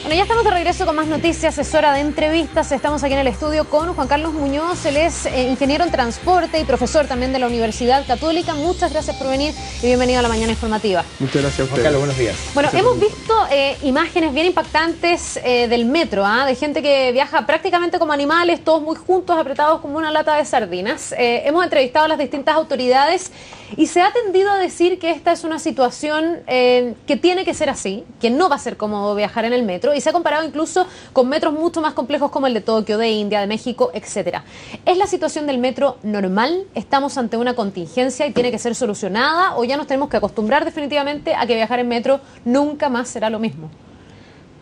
Bueno, ya estamos de regreso con más noticias, es hora de entrevistas. Estamos aquí en el estudio con Juan Carlos Muñoz, él es ingeniero en transporte y profesor también de la Universidad Católica. Muchas gracias por venir y bienvenido a la Mañana Informativa. Muchas gracias a usted. Juan Carlos, buenos días. Bueno, hemos visto imágenes bien impactantes del metro, de gente que viaja prácticamente como animales, todos muy juntos, apretados como una lata de sardinas. Hemos entrevistado a las distintas autoridades y se ha tendido a decir que esta es una situación que tiene que ser así, que no va a ser cómodo viajar en el metro, y se ha comparado incluso con metros mucho más complejos como el de Tokio, de India, de México, etcétera. ¿Es la situación del metro normal? ¿Estamos ante una contingencia y tiene que ser solucionada? ¿O ya nos tenemos que acostumbrar definitivamente a que viajar en metro nunca más será lo mismo?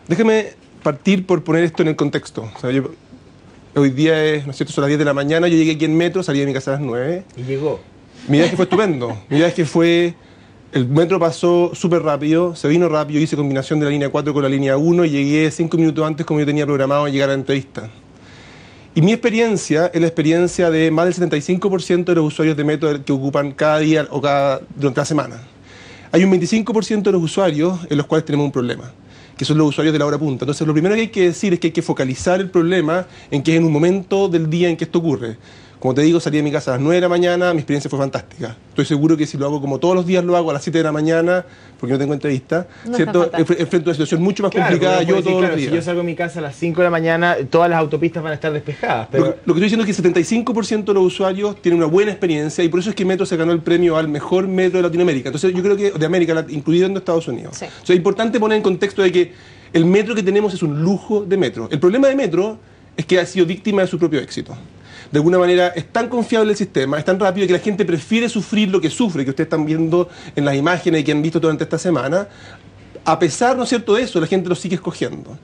Déjeme partir por poner esto en el contexto. O sea, hoy día es, ¿no es cierto?, son las 10 de la mañana, yo llegué aquí en metro, salí de mi casa a las 9. Y llegó. Mi viaje fue estupendo. Mi viaje fue... El metro pasó súper rápido, se vino rápido, hice combinación de la línea 4 con la línea 1 y llegué 5 minutos antes como yo tenía programado llegar a la entrevista. Y mi experiencia es la experiencia de más del 75% de los usuarios de metro que ocupan cada día o durante la semana. Hay un 25% de los usuarios en los cuales tenemos un problema, que son los usuarios de la hora punta. Entonces, lo primero que hay que decir es que hay que focalizar el problema en que es en un momento del día en que esto ocurre. Como te digo, salí de mi casa a las 9 de la mañana, mi experiencia fue fantástica. Estoy seguro que si lo hago como todos los días lo hago a las 7 de la mañana, porque no tengo entrevista, no, ¿cierto? Enfrento una situación mucho más complicada yo todos los días. Si yo salgo de mi casa a las 5 de la mañana, todas las autopistas van a estar despejadas. Pero... Lo que estoy diciendo es que el 75% de los usuarios tienen una buena experiencia y por eso es que Metro se ganó el premio al mejor metro de Latinoamérica. Entonces yo creo que de América, incluido en Estados Unidos. Sí. O sea, es importante poner en contexto de que el metro que tenemos es un lujo de metro. El problema de Metro es que ha sido víctima de su propio éxito. De alguna manera es tan confiable el sistema, es tan rápido que la gente prefiere sufrir lo que sufre, que ustedes están viendo en las imágenes y que han visto durante esta semana. A pesar, ¿no es cierto?, de eso, la gente lo sigue escogiendo.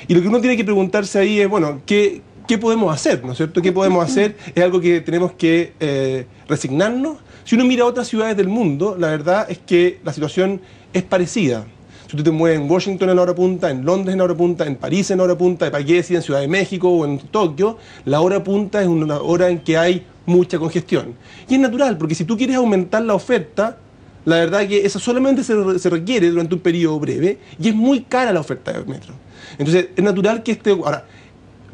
Y lo que uno tiene que preguntarse ahí es, bueno, ¿qué podemos hacer?, ¿no es cierto? ¿Qué podemos hacer? Es algo que tenemos que resignarnos. Si uno mira a otras ciudades del mundo, la verdad es que la situación es parecida. Si tú te mueves en Washington en la hora punta, en Londres en la hora punta, en París en la hora punta, para qué decir en Ciudad de México o en Tokio, la hora punta es una hora en que hay mucha congestión. Y es natural, porque si tú quieres aumentar la oferta, la verdad es que eso solamente se requiere durante un periodo breve y es muy cara la oferta de metro. Entonces es natural que Ahora,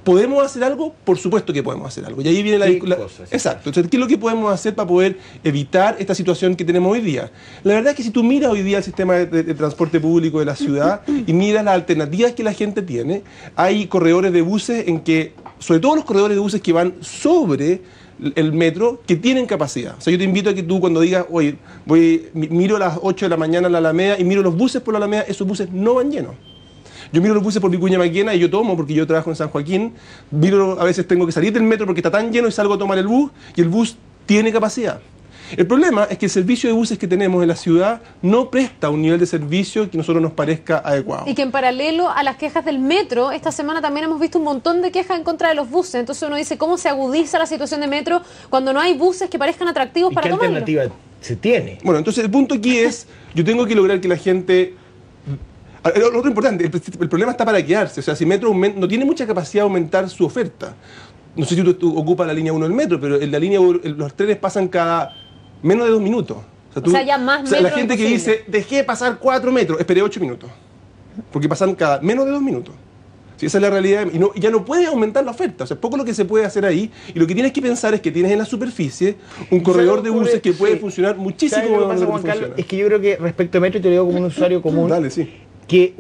¿podemos hacer algo? Por supuesto que podemos hacer algo. Y ahí viene la cosas. Exacto. Entonces, ¿qué es lo que podemos hacer para poder evitar esta situación que tenemos hoy día? La verdad es que si tú miras hoy día el sistema de transporte público de la ciudad y miras las alternativas que la gente tiene, hay corredores de buses en que, sobre todo los corredores de buses que van sobre el metro, que tienen capacidad. O sea, yo te invito a que tú cuando digas, oye, miro a las 8 de la mañana en la Alameda y miro los buses por la Alameda, esos buses no van llenos. Yo miro los buses por Vicuña Maquena y yo tomo, porque yo trabajo en San Joaquín, a veces tengo que salir del metro porque está tan lleno y salgo a tomar el bus y el bus tiene capacidad. El problema es que el servicio de buses que tenemos en la ciudad no presta un nivel de servicio que a nosotros nos parezca adecuado. Y que en paralelo a las quejas del metro, esta semana también hemos visto un montón de quejas en contra de los buses. Entonces uno dice, ¿cómo se agudiza la situación de metro cuando no hay buses que parezcan atractivos para tomarlo? ¿Qué alternativa se tiene? Bueno, entonces el punto aquí es, yo tengo que lograr que la gente... Lo otro importante, el problema está para quedarse. O sea, si Metro no tiene mucha capacidad de aumentar su oferta. No sé si tú ocupas la línea 1 del metro, pero en la línea los trenes pasan cada menos de 2 minutos. O sea, ya más metros. La gente que dice, dejé pasar 4 metros, esperé 8 minutos. Porque pasan cada menos de 2 minutos. Si esa es la realidad, y ya no puede aumentar la oferta. O sea, poco lo que se puede hacer ahí. Y lo que tienes que pensar es que tienes en la superficie un corredor de buses que puede funcionar muchísimo mejor de lo que funciona. Es que yo creo que respecto a metro, y te lo digo como un usuario común, dale, sí, que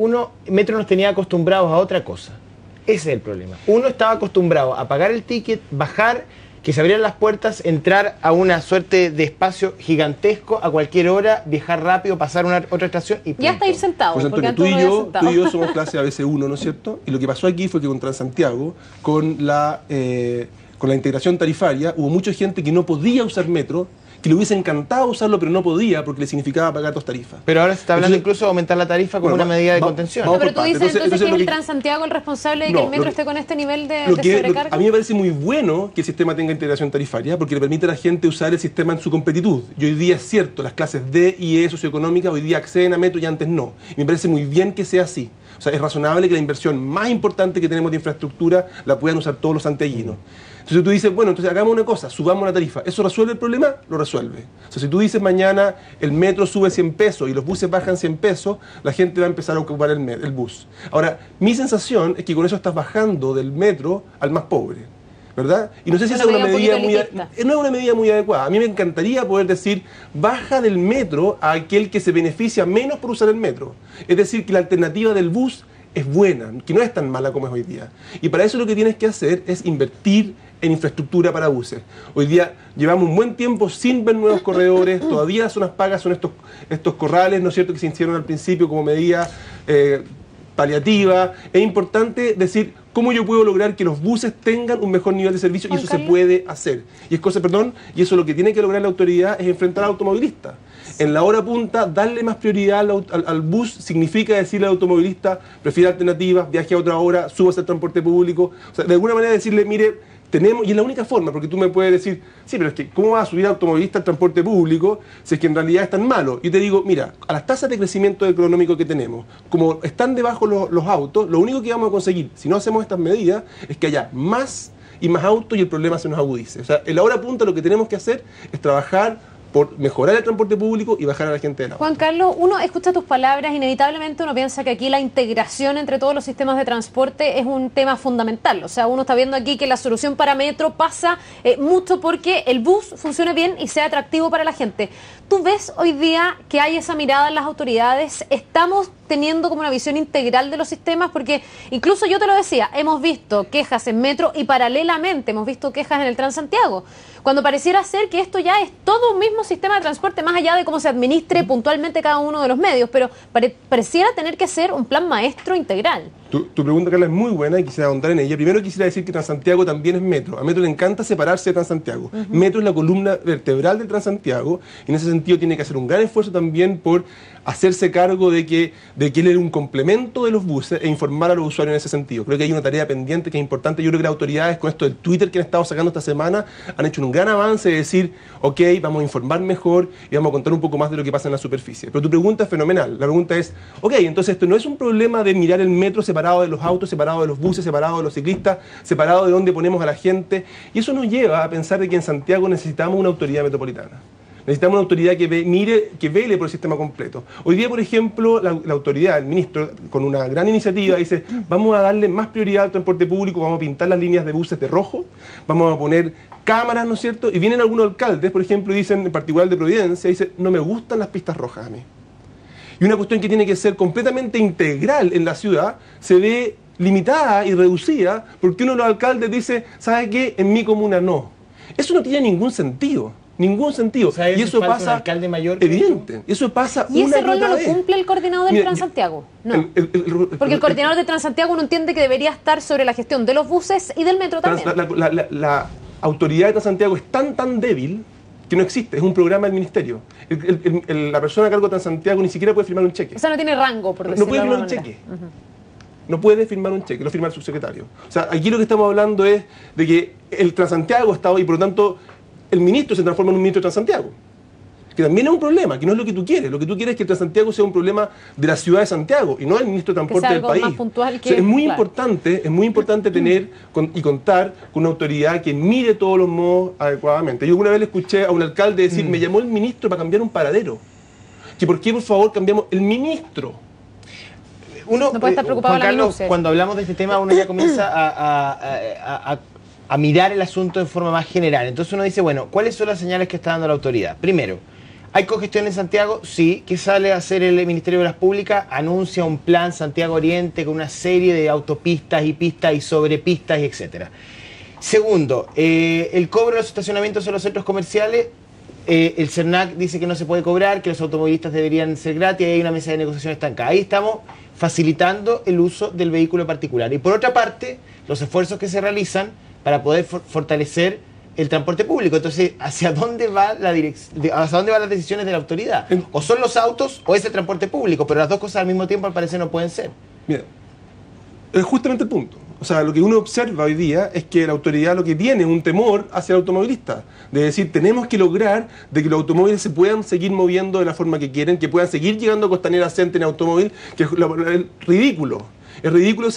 Metro nos tenía acostumbrados a otra cosa. Ese es el problema. Uno estaba acostumbrado a pagar el ticket, bajar, que se abrieran las puertas, entrar a una suerte de espacio gigantesco a cualquier hora, viajar rápido, pasar a otra estación y punto. Ya hasta ir sentado. Pues porque tú y yo somos clase ABC1, ¿no es cierto? Y lo que pasó aquí fue que con Transantiago, con la integración tarifaria, hubo mucha gente que no podía usar metro, que le hubiese encantado usarlo, pero no podía porque le significaba pagar 2 tarifas. Pero ahora se está hablando incluso de aumentar la tarifa como una medida de contención. No, pero tú dices entonces que es el Transantiago el responsable de que el metro esté con este nivel de sobrecarga. A mí me parece muy bueno que el sistema tenga integración tarifaria porque le permite a la gente usar el sistema en su completitud. Y hoy día es cierto, las clases D y E socioeconómicas hoy día acceden a metro y antes no. Y me parece muy bien que sea así. O sea, es razonable que la inversión más importante que tenemos de infraestructura la puedan usar todos los santiaguinos. Entonces tú dices, bueno, entonces hagamos una cosa, subamos la tarifa. ¿Eso resuelve el problema? Lo resuelve. O sea, si tú dices mañana el metro sube 100 pesos y los buses bajan 100 pesos, la gente va a empezar a ocupar el bus. Ahora, mi sensación es que con eso estás bajando del metro al más pobre, ¿verdad? Y no sé si esa es una medida no es una medida muy adecuada. A mí me encantaría poder decir, baja del metro a aquel que se beneficia menos por usar el metro. Es decir, que la alternativa del bus es buena, que no es tan mala como es hoy día. Y para eso lo que tienes que hacer es invertir en infraestructura para buses. Hoy día llevamos un buen tiempo sin ver nuevos corredores, todavía las zonas pagas son estos corrales, ¿no es cierto?, que se hicieron al principio como medida paliativa. Es importante decir cómo yo puedo lograr que los buses tengan un mejor nivel de servicio, y eso se puede hacer. Y eso lo que tiene que lograr la autoridad es enfrentar al automovilista. En la hora punta, darle más prioridad al bus significa decirle al automovilista, prefiere alternativas, viaje a otra hora, súbase al transporte público. O sea, de alguna manera decirle, mire, tenemos, y es la única forma, porque tú me puedes decir, sí, pero es que ¿cómo va a subir automovilista al transporte público si es que en realidad es tan malo? Yo te digo, mira, a las tasas de crecimiento económico que tenemos, como están debajo los autos, lo único que vamos a conseguir, si no hacemos estas medidas, es que haya más y más autos y el problema se nos agudice. O sea, en la hora punta lo que tenemos que hacer es trabajar por mejorar el transporte público y bajar a la gente de la Juan Carlos, uno escucha tus palabras, inevitablemente uno piensa que aquí la integración entre todos los sistemas de transporte es un tema fundamental. O sea, uno está viendo aquí que la solución para Metro pasa mucho porque el bus funcione bien y sea atractivo para la gente. ¿Tú ves hoy día que hay esa mirada en las autoridades? ¿Estamos teniendo como una visión integral de los sistemas? Porque incluso yo te lo decía, hemos visto quejas en Metro y paralelamente hemos visto quejas en el Transantiago, cuando pareciera ser que esto ya es todo un mismo sistema de transporte, más allá de cómo se administre puntualmente cada uno de los medios, pero pareciera tener que ser un plan maestro integral. Tu pregunta, Carla, es muy buena y quisiera ahondar en ella. Primero quisiera decir que Transantiago también es Metro. A Metro le encanta separarse de Transantiago. Metro es la columna vertebral del Transantiago, y en ese sentido tiene que hacer un gran esfuerzo también por hacerse cargo de que él era un complemento de los buses e informar a los usuarios en ese sentido. Creo que hay una tarea pendiente que es importante. Yo creo que las autoridades, con esto del Twitter que han estado sacando esta semana, han hecho un gran avance de decir, ok, vamos a informar mejor y vamos a contar un poco más de lo que pasa en la superficie. Pero tu pregunta es fenomenal. La pregunta es, ok, entonces esto no es un problema de mirar el metro separado de los autos, separado de los buses, separado de los ciclistas, separado de dónde ponemos a la gente. Y eso nos lleva a pensar de que en Santiago necesitamos una autoridad metropolitana. Necesitamos una autoridad que vele por el sistema completo. Hoy día, por ejemplo, la autoridad, el ministro, con una gran iniciativa, dice, vamos a darle más prioridad al transporte público, vamos a pintar las líneas de buses de rojo, vamos a poner cámaras, ¿no es cierto? Y vienen algunos alcaldes, por ejemplo, dicen, en particular de Providencia, dicen, no me gustan las pistas rojas a mí. Y una cuestión que tiene que ser completamente integral en la ciudad, se ve limitada y reducida, porque uno de los alcaldes dice, ¿sabe qué? En mi comuna no. Eso no tiene ningún sentido. Ningún sentido. O sea, y eso pasa, alcalde mayor evidente. Eso pasa. ¿Y ese rol no lo cumple el coordinador del Transantiago? No. Porque el coordinador del Transantiago uno entiende que debería estar sobre la gestión de los buses y del metro también. La autoridad de Transantiago es tan débil que no existe. Es un programa del ministerio. La persona a cargo de Transantiago ni siquiera puede firmar un cheque. O sea, no tiene rango, por decirlo no puede firmar un cheque. No puede firmar un cheque, lo firma el subsecretario. O sea, aquí lo que estamos hablando es de que el Transantiago está hoy, por lo tanto, el ministro se transforma en un ministro de Transantiago, que también es un problema, que no es lo que tú quieres. Lo que tú quieres es que el Transantiago sea un problema de la ciudad de Santiago y no el ministro de Transporte del país. Más puntual que, o sea, es muy importante tener y contar con una autoridad que mire todos los modos adecuadamente. Yo una vez le escuché a un alcalde decir, me llamó el ministro para cambiar un paradero. Que por qué, por favor, cambiamos el ministro. Uno, no puede estar preocupado Juan Carlos, cuando hablamos de este tema, uno ya comienza a mirar el asunto de forma más general. Entonces uno dice, bueno, ¿cuáles son las señales que está dando la autoridad? Primero, ¿hay congestión en Santiago? Sí. ¿Qué sale a hacer el Ministerio de Obras Públicas? Anuncia un plan Santiago Oriente con una serie de autopistas y pistas y sobrepistas y etcétera. Segundo, el cobro de los estacionamientos en los centros comerciales. El CERNAC dice que no se puede cobrar, que los automovilistas deberían ser gratis, y hay una mesa de negociación estancada. Ahí estamos facilitando el uso del vehículo particular. Y por otra parte, los esfuerzos que se realizan para poder fortalecer el transporte público. Entonces, ¿hacia dónde va hacia dónde van las decisiones de la autoridad? O son los autos o es el transporte público, pero las dos cosas al mismo tiempo al parecer no pueden ser. Mira, es justamente el punto. O sea, lo que uno observa hoy día es que la autoridad lo que tiene es un temor hacia el automovilista. De decir, tenemos que lograr de que los automóviles se puedan seguir moviendo de la forma que quieren, que puedan seguir llegando a Costanera Center en automóvil, que es ridículo Es ridículo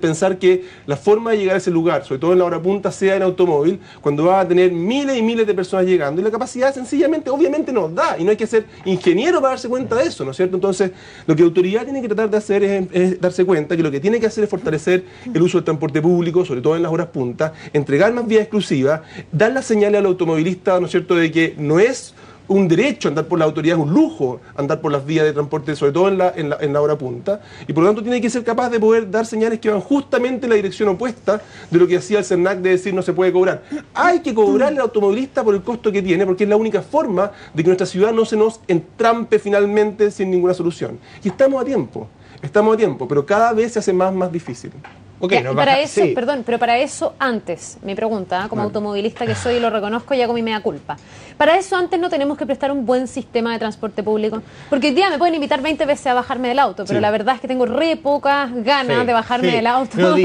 pensar que la forma de llegar a ese lugar, sobre todo en la hora punta, sea en automóvil, cuando va a tener miles y miles de personas llegando y la capacidad sencillamente, obviamente nos da, y no hay que ser ingeniero para darse cuenta de eso, ¿no es cierto? Entonces, lo que la autoridad tiene que tratar de hacer es darse cuenta que lo que tiene que hacer es fortalecer el uso del transporte público, sobre todo en las horas punta, entregar más vías exclusivas, dar la señal al automovilista, ¿no es cierto?, de que no es un derecho andar por la autoridad, es un lujo andar por las vías de transporte, sobre todo en la hora punta, y por lo tanto tiene que ser capaz de poder dar señales que van justamente en la dirección opuesta de lo que hacía el CERNAC de decir no se puede cobrar. Hay que cobrarle al automovilista por el costo que tiene, porque es la única forma de que nuestra ciudad no se nos entrampe finalmente sin ninguna solución. Y estamos a tiempo, pero cada vez se hace más difícil. Okay, y para eso, sí. Perdón, pero para eso antes, mi pregunta, como automovilista que soy y lo reconozco, y hago mi mea culpa. Para eso antes no tenemos que prestar un buen sistema de transporte público. Porque hoy día me pueden invitar 20 veces a bajarme del auto, pero la verdad es que tengo re pocas ganas de bajarme del auto. No,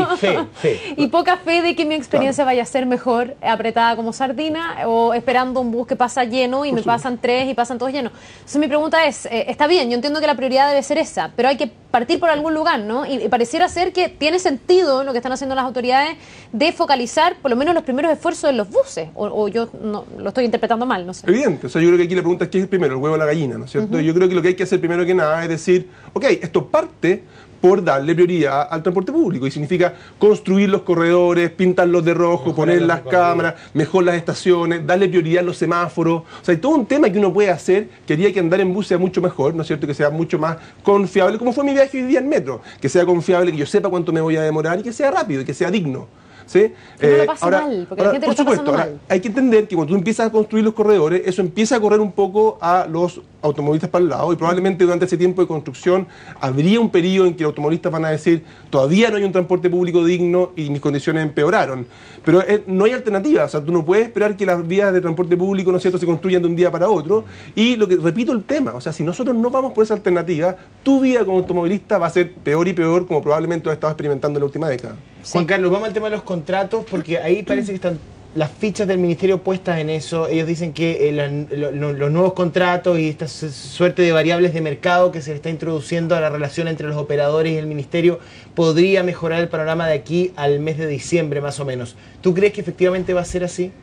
y poca fe de que mi experiencia vaya a ser mejor apretada como sardina o esperando un bus que pasa lleno y me pasan 3 y pasan todos llenos. Entonces mi pregunta es, está bien, yo entiendo que la prioridad debe ser esa, pero hay que partir por algún lugar, ¿no? Y pareciera ser que tiene sentido lo que están haciendo las autoridades de focalizar por lo menos los primeros esfuerzos en los buses, o yo no lo estoy interpretando mal, no sé. Evidente, o sea, yo creo que aquí la pregunta es ¿qué es primero, el huevo o la gallina?, ¿no es cierto? Yo creo que lo que hay que hacer primero que nada es decir, ok, esto parte por darle prioridad al transporte público, y significa construir los corredores, pintarlos de rojo, poner las cámaras, mejor las estaciones, darle prioridad a los semáforos. O sea, hay todo un tema que uno puede hacer que haría que andar en bus sea mucho mejor, ¿no es cierto?, que sea mucho más confiable, como fue mi viaje hoy día en metro, que sea confiable, que yo sepa cuánto me voy a demorar y que sea rápido y que sea digno. ¿Sí? Que no lo pase mal, porque la gente lo está pasando mal. Hay que entender que cuando tú empiezas a construir los corredores, eso empieza a correr un poco a los automovilistas para el lado, y probablemente durante ese tiempo de construcción habría un periodo en que los automovilistas van a decir todavía no hay un transporte público digno y mis condiciones empeoraron. Pero no hay alternativa, o sea, tú no puedes esperar que las vías de transporte público, ¿no es cierto?, se construyan de un día para otro, y lo que repito el tema, o sea, si nosotros no vamos por esa alternativa, tu vida como automovilista va a ser peor y peor, como probablemente lo has estado experimentando en la última década. Juan Carlos, vamos al tema de los contratos, porque ahí parece que están las fichas del ministerio puestas en eso. Ellos dicen que los nuevos contratos y esta suerte de variables de mercado que se le está introduciendo a la relación entre los operadores y el ministerio podría mejorar el panorama de aquí al mes de diciembre, más o menos. ¿Tú crees que efectivamente va a ser así?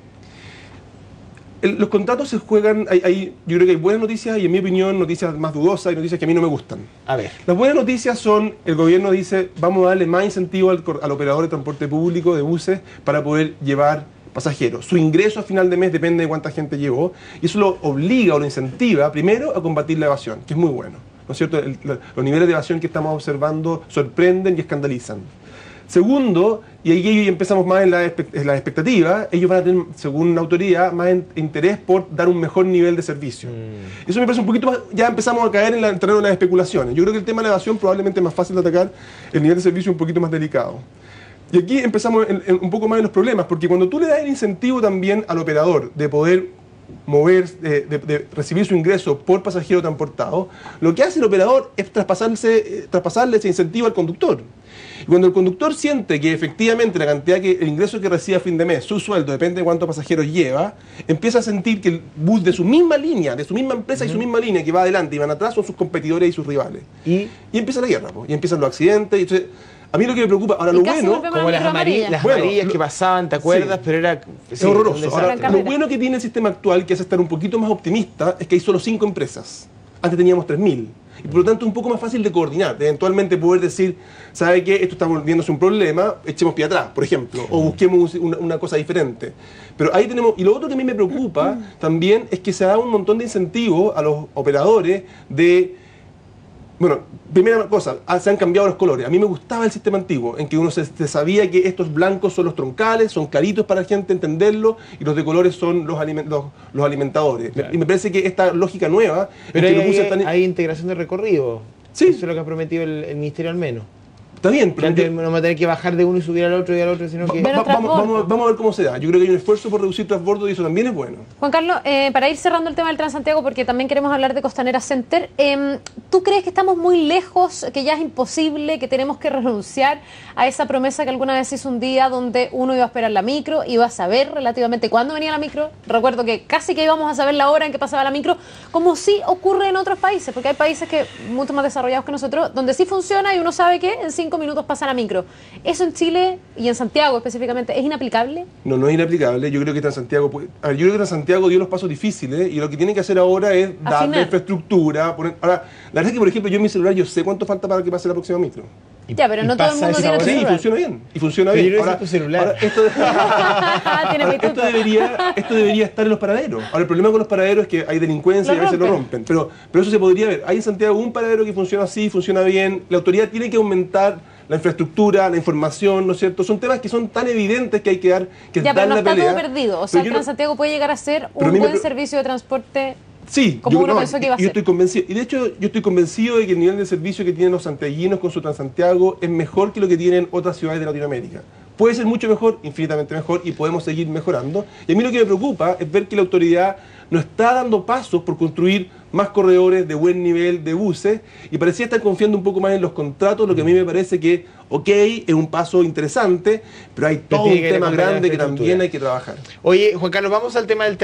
Los contratos se juegan, yo creo que hay buenas noticias y, en mi opinión, noticias más dudosas y noticias que a mí no me gustan. A ver. Las buenas noticias son, el gobierno dice, vamos a darle más incentivo al operador de transporte público de buses para poder llevar pasajeros. Su ingreso a final de mes depende de cuánta gente llevó, y eso lo obliga o lo incentiva, primero, a combatir la evasión, que es muy bueno, ¿no es cierto? Los niveles de evasión que estamos observando sorprenden y escandalizan. Segundo, y ahí empezamos más en la expectativa, ellos van a tener, según la autoridad, más interés por dar un mejor nivel de servicio. Eso me parece un poquito más, ya empezamos a caer en el terreno de las especulaciones. Yo creo que el tema de la evasión probablemente es más fácil de atacar, el nivel de servicio un poquito más delicado. Y aquí empezamos un poco más en los problemas, porque cuando tú le das el incentivo también al operador de poder mover, de recibir su ingreso por pasajero transportado, lo que hace el operador es traspasarle ese incentivo al conductor. Y cuando el conductor siente que efectivamente el ingreso que recibe a fin de mes, su sueldo, depende de cuántos pasajeros lleva, empieza a sentir que el bus de su misma línea, de su misma empresa y su misma línea que va adelante y van atrás son sus competidores y sus rivales. Y empieza la guerra, y empiezan los accidentes. Y entonces, a mí lo que me preocupa, ahora lo bueno, como las amarillas que pasaban, ¿te acuerdas? Sí, pero era horroroso. Ahora, lo bueno que tiene el sistema actual, que es estar un poquito más optimista, es que hay solo 5 empresas. Antes teníamos 3.000. Y por lo tanto es un poco más fácil de coordinar, de eventualmente poder decir, ¿sabe qué? Esto está volviéndose un problema, echemos pie atrás, por ejemplo, o busquemos una cosa diferente. Pero ahí tenemos, y lo otro que a mí me preocupa también es que se da un montón de incentivos a los operadores de... Bueno, primera cosa, se han cambiado los colores. A mí me gustaba el sistema antiguo, en que uno se sabía que estos blancos son los troncales, son claritos para la gente entenderlo, y los de colores son los alimentadores. Claro. Y me parece que esta lógica nueva... Pero hay integración de recorrido. Sí. Eso es lo que ha prometido el ministerio al menos. Está bien, pero antes no vamos a tener que bajar de uno y subir al otro y al otro, sino que... Vamos a ver cómo se da. Yo creo que hay un esfuerzo por reducir transbordo y eso también es bueno. Juan Carlos, para ir cerrando el tema del Transantiago, porque también queremos hablar de Costanera Center, ¿tú crees que estamos muy lejos, que ya es imposible, que tenemos que renunciar a esa promesa que alguna vez hizo un día donde uno iba a esperar la micro, iba a saber relativamente cuándo venía la micro? Recuerdo que casi que íbamos a saber la hora en que pasaba la micro, como sí ocurre en otros países, porque hay países que mucho más desarrollados que nosotros, donde sí funciona y uno sabe que en 5 5 minutos pasa la micro. ¿Eso en Chile y en Santiago específicamente es inaplicable? No, no es inaplicable. Yo creo que Transantiago, a ver, yo creo que Transantiago dio los pasos difíciles y lo que tiene que hacer ahora es darle Afinar. infraestructura. Ahora, la verdad es que, por ejemplo, yo en mi celular yo sé cuánto falta para que pase la próxima micro. Ya, pero y no todo el pasa mundo esa tiene hora. Sí, y celular. funciona bien. Y funciona Pero bien. yo no sé tu celular. Tiene pituto. Esto debería estar en los paraderos. Ahora, el problema con los paraderos es que hay delincuencia y a veces lo rompen. Pero eso se podría ver. Hay en Santiago un paradero que funciona así, funciona bien. La autoridad tiene que aumentar la infraestructura, la información, ¿no es cierto? Son temas que son tan evidentes que hay que dar Ya, dar pero no la está pelea. todo perdido. O sea, Pero yo no- Transantiago puede llegar a ser Pero a un mí me buen pre- servicio de transporte. Sí, como uno pensó que iba a yo ser. estoy convencido. Y de hecho, yo estoy convencido de que el nivel de servicio que tienen los santiaguinos con su Transantiago es mejor que lo que tienen otras ciudades de Latinoamérica. Puede ser mucho mejor, infinitamente mejor, y podemos seguir mejorando. Y a mí lo que me preocupa es ver que la autoridad no está dando pasos por construir más corredores de buen nivel de buses y parecía estar confiando un poco más en los contratos, lo que a mí me parece que, ok, es un paso interesante, pero hay todo un tiene que tema acompañar grande que infraestructura. también hay que trabajar. Oye, Juan Carlos, vamos al tema del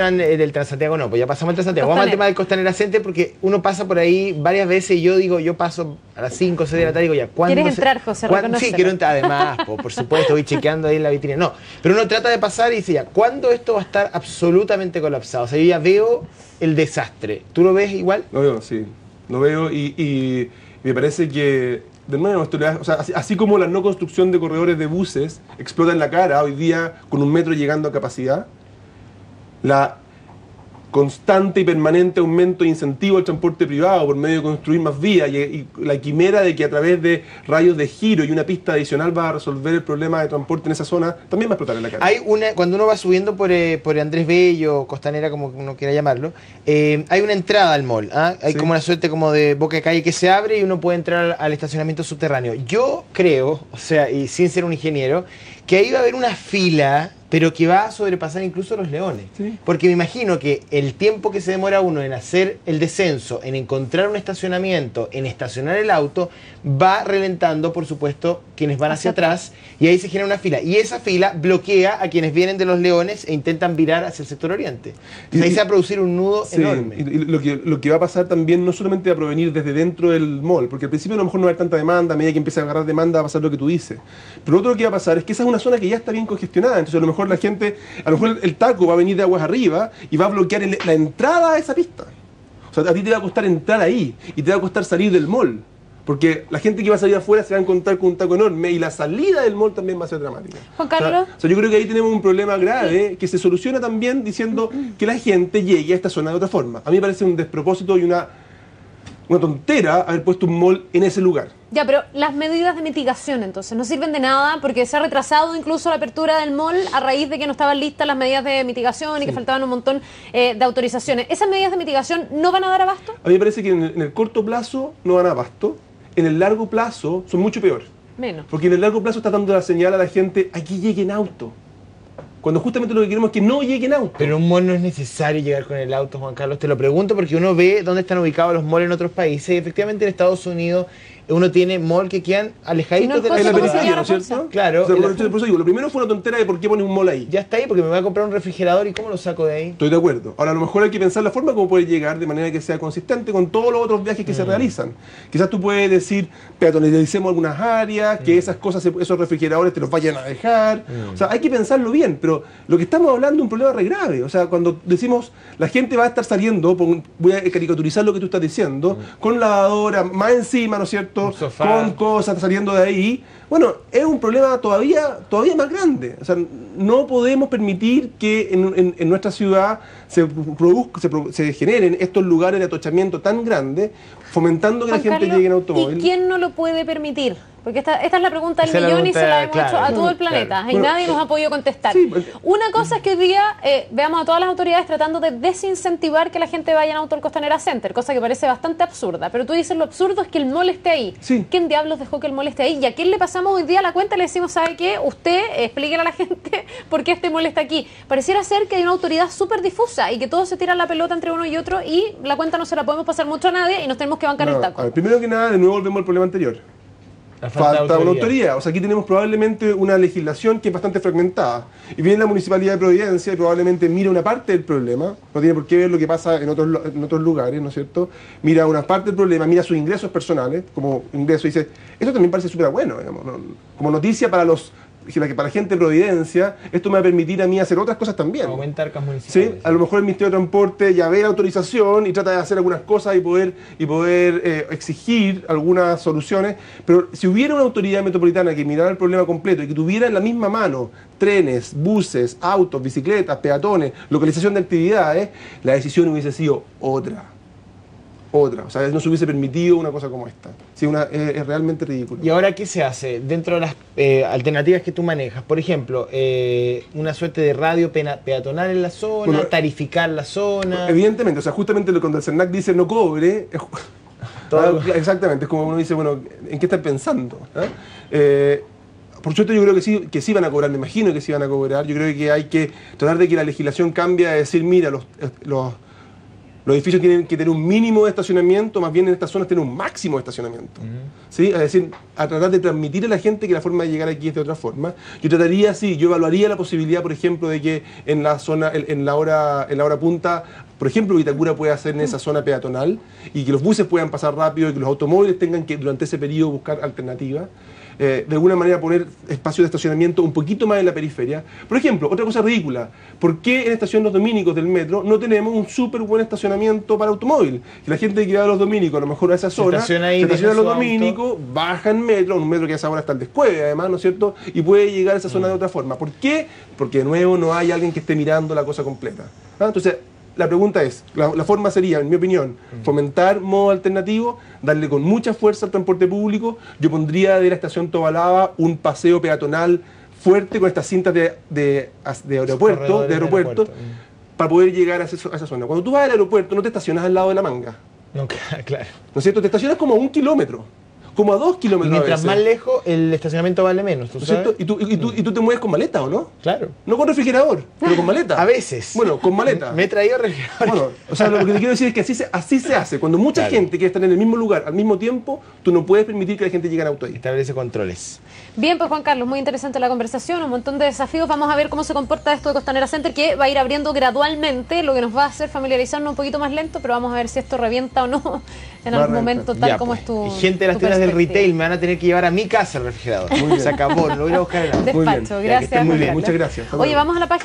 Transantiago. No, pues ya pasamos al Transantiago. Vamos al Costanera. tema del Costanera Center porque uno pasa por ahí varias veces y yo paso a las 5 o 6 de la tarde y digo, ya, ¿cuándo? ¿Quieres entrar, José? Sí, Reconócelo. quiero entrar. Además, por supuesto, voy chequeando ahí en la vitrina. No, pero uno trata de pasar y dice, ya, ¿cuándo esto va a estar absolutamente colapsado? O sea, yo ya veo el desastre. ¿Tú lo ves igual? Lo veo, sí. Lo veo y me parece que, de nuevo, esto le da- o sea, así como la no construcción de corredores de buses explota en la cara hoy día con un metro llegando a capacidad, la constante y permanente aumento de incentivo al transporte privado por medio de construir más vías y la quimera de que a través de rayos de giro y una pista adicional va a resolver el problema de transporte en esa zona, también va a explotar en la cara. Cuando uno va subiendo por Andrés Bello, Costanera, como uno quiera llamarlo, hay una entrada al mall, ¿ah? Hay Sí. como una suerte como de boca de calle que se abre y uno puede entrar al estacionamiento subterráneo. Yo creo, o sea, y sin ser un ingeniero, que ahí va a haber una fila, pero que va a sobrepasar incluso los Leones. Sí. Porque me imagino que el tiempo que se demora uno en hacer el descenso, en encontrar un estacionamiento, en estacionar el auto, va ralentando, por supuesto, quienes van hacia atrás, y ahí se genera una fila. Y esa fila bloquea a quienes vienen de los Leones e intentan virar hacia el sector oriente. Entonces, ahí se va a producir un nudo Sí, enorme. y lo que va a pasar también no solamente va a provenir desde dentro del mall, porque al principio a lo mejor no va a haber tanta demanda, a medida que empiece a agarrar demanda va a pasar lo que tú dices. Pero lo otro que va a pasar es que esa es una zona que ya está bien congestionada, entonces a lo mejor la gente, a lo mejor el taco va a venir de aguas arriba y va a bloquear la entrada a esa pista. O sea, a ti te va a costar entrar ahí y te va a costar salir del mall. Porque la gente que va a salir afuera se va a encontrar con un taco enorme y la salida del mall también va a ser dramática. Juan Carlos. O sea, yo creo que ahí tenemos un problema grave que se soluciona también diciendo que la gente llegue a esta zona de otra forma. A mí me parece un despropósito y una tontera haber puesto un mall en ese lugar. Ya, pero las medidas de mitigación entonces no sirven de nada porque se ha retrasado incluso la apertura del mall a raíz de que no estaban listas las medidas de mitigación y que faltaban un montón de autorizaciones. ¿Esas medidas de mitigación no van a dar abasto? A mí me parece que en el corto plazo no van a abasto, en el largo plazo son mucho peor. Menos. Porque en el largo plazo está dando la señal a la gente, aquí lleguen auto. Cuando justamente lo que queremos es que no lleguen auto. Pero un mall no es necesario llegar con el auto, Juan Carlos. Te lo pregunto porque uno ve dónde están ubicados los malls en otros países. Y efectivamente en Estados Unidos uno tiene malls que quedan alejaditos Si no, de la José, en la ¿cómo se periferia, llama ¿no es la cierto? Claro, O sea, en la- por eso digo, lo primero fue una tontera de por qué pones un mall ahí. Ya está ahí porque me voy a comprar un refrigerador y ¿cómo lo saco de ahí? Estoy de acuerdo. Ahora, a lo mejor hay que pensar la forma como puede llegar de manera que sea consistente con todos los otros viajes que se realizan. Quizás tú puedes decir, peatonalicemos algunas áreas, que esas cosas, esos refrigeradores te los vayan a dejar. O sea, hay que pensarlo bien, pero lo que estamos hablando es un problema re grave. O sea, cuando decimos, la gente va a estar saliendo, voy a caricaturizar lo que tú estás diciendo, con lavadora, más encima, ¿no es cierto? Un sofá. Con cosas saliendo de ahí. Bueno, es un problema todavía más grande. O sea, no podemos permitir que en nuestra ciudad se generen estos lugares de atochamiento tan grandes, fomentando que Juan la gente Carlos, llegue en automóvil. ¿y quién no lo puede permitir? Porque esta es la pregunta del Esa es la millón y se la hemos pregunta, hecho a claro, todo el planeta claro. y Bueno, nadie nos ha podido contestar. sí, pues, Una cosa es que hoy día veamos a todas las autoridades tratando de desincentivar que la gente vaya en auto al Costanera Center, cosa que parece bastante absurda. Pero tú dices, lo absurdo es que el mall esté ahí. Sí. ¿Quién diablos dejó que el mall esté ahí? ¿Y a quién le pasamos hoy día la cuenta y le decimos, ¿sabe qué? Usted explíquele a la gente por qué este mall está aquí. Pareciera ser que hay una autoridad súper difusa y que todos se tiran la pelota entre uno y otro y la cuenta no se la podemos pasar mucho a nadie y nos tenemos que bancar No, el taco. a ver, primero que nada, de nuevo volvemos al problema anterior. falta una autoridad. O sea, aquí tenemos probablemente una legislación que es bastante fragmentada. Y viene la Municipalidad de Providencia y probablemente mira una parte del problema, no tiene por qué ver lo que pasa en otros lugares, ¿no es cierto? Mira una parte del problema, mira sus ingresos personales, como ingreso, y dice, esto también parece súper bueno, digamos, ¿no? Como noticia para la gente de Providencia, esto me va a permitir a mí hacer otras cosas también. Aumentar casas municipales. ¿Sí? A lo mejor el Ministerio de Transporte ya ve la autorización y trata de hacer algunas cosas y poder exigir algunas soluciones, pero si hubiera una autoridad metropolitana que mirara el problema completo y que tuviera en la misma mano trenes, buses, autos, bicicletas, peatones, localización de actividades, la decisión hubiese sido otra. O sea, no se hubiese permitido una cosa como esta. Sí, es realmente ridículo. ¿Y ahora qué se hace dentro de las alternativas que tú manejas? Por ejemplo, una suerte de radio peatonal en la zona, bueno, tarificar la zona. Evidentemente, o sea, justamente cuando el CERNAC dice no cobre, exactamente, es como uno dice, bueno, ¿en qué estás pensando? Por suerte yo creo que sí van a cobrar, me imagino que sí van a cobrar. Yo creo que hay que tratar de que la legislación cambie a decir, mira, los edificios tienen que tener un mínimo de estacionamiento, más bien en estas zonas tienen un máximo de estacionamiento. ¿Sí? Es decir, a tratar de transmitir a la gente que la forma de llegar aquí es de otra forma. Yo evaluaría la posibilidad, por ejemplo, de que en la zona, en la hora punta, por ejemplo, Vitacura pueda hacer en esa zona peatonal y que los buses puedan pasar rápido y que los automóviles tengan que durante ese periodo buscar alternativas. De alguna manera poner espacios de estacionamiento un poquito más en la periferia. Por ejemplo, otra cosa ridícula, ¿por qué en Estación Los Dominicos del metro no tenemos un súper buen estacionamiento para automóvil? Que la gente que va a Los Dominicos, a lo mejor a esa zona, se estaciona en Los Dominicos, baja en metro, un metro que a esa hora está el descueve además, ¿no es cierto? Y puede llegar a esa zona de otra forma. ¿Por qué? Porque de nuevo no hay alguien que esté mirando la cosa completa. Entonces, la pregunta es, la forma sería, en mi opinión, fomentar modo alternativo, darle con mucha fuerza al transporte público. Yo pondría de la estación Tobalaba un paseo peatonal fuerte con estas cintas de aeropuerto, para poder llegar a esa zona. Cuando tú vas al aeropuerto no te estacionas al lado de la manga. No, claro. ¿No es cierto? Te estacionas como a 1 kilómetro. Como a 2 kilómetros. Y mientras más lejos, el estacionamiento vale menos, ¿tú sabes? ¿Y tú te mueves con maleta, o no? Claro. No con refrigerador, pero con maleta. A veces. Bueno, con maleta. Me he traído refrigerador. Bueno, o sea, lo que te quiero decir es que así se hace. Cuando mucha gente quiere estar en el mismo lugar al mismo tiempo, tú no puedes permitir que la gente llegue en auto ahí. Establece controles. Bien, pues Juan Carlos, muy interesante la conversación, un montón de desafíos. Vamos a ver cómo se comporta esto de Costanera Center, que va a ir abriendo gradualmente, lo que nos va a hacer familiarizarnos un poquito más lento, pero vamos a ver si esto revienta o no en algún momento, tal como es tu. Y gente de las tiendas del retail me van a tener que llevar a mi casa el refrigerador. Se acabó, lo voy a buscar en la despacho. Gracias. Muy bien, muchas gracias. Oye, vamos a la página.